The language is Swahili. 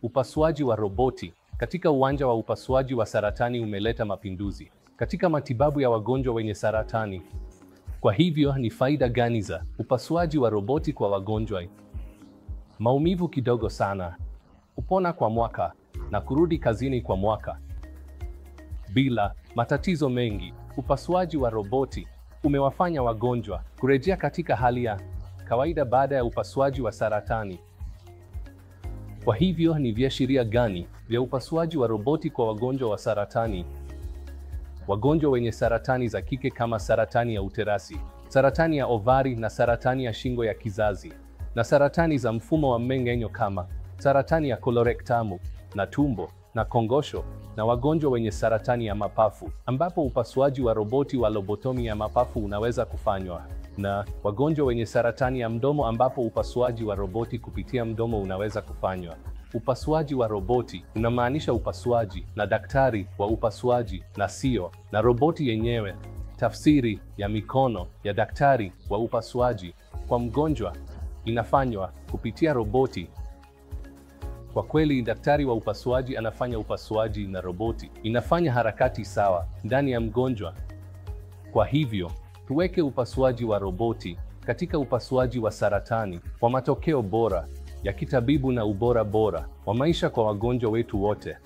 Upasuaji wa roboti katika uwanja wa upasuaji wa saratani umeleta mapinduzi katika matibabu ya wagonjwa wenye saratani. Kwa hivyo, ni faida gani za upasuaji wa roboti kwa wagonjwa? Maumivu kidogo sana, kupona kwa mwaka na kurudi kazini kwa mwaka bila matatizo mengi. Upasuaji wa roboti umewafanya wagonjwa kurejea katika hali ya kawaida baada ya upasuaji wa saratani. Kwa hivyo, ni viashiria gani vya upasuaji wa roboti kwa wagonjwa wa saratani? Wagonjwa wenye saratani za kike kama saratani ya uterasi, saratani ya ovari na saratani ya shingo ya kizazi, na saratani za mfumo wa mmeng'enyo kama saratani ya kolorektamu na tumbo na kongosho, na wagonjwa wenye saratani ya mapafu ambapo upasuaji wa roboti wa lobotomi ya mapafu unaweza kufanywa, na wagonjwa wenye saratani ya mdomo ambapo upasuaji wa roboti kupitia mdomo unaweza kufanywa. Upasuaji wa roboti unamaanisha upasuaji na daktari wa upasuaji na sio na roboti yenyewe. Tafsiri ya mikono ya daktari wa upasuaji kwa mgonjwa inafanywa kupitia roboti. Kwa kweli, daktari wa upasuaji anafanya upasuaji na roboti inafanya harakati sawa ndani ya mgonjwa. Kwa hivyo, tuweke upasuaji wa roboti katika upasuaji wa saratani kwa matokeo bora ya kitabibu na ubora bora wa maisha kwa wagonjwa wetu wote.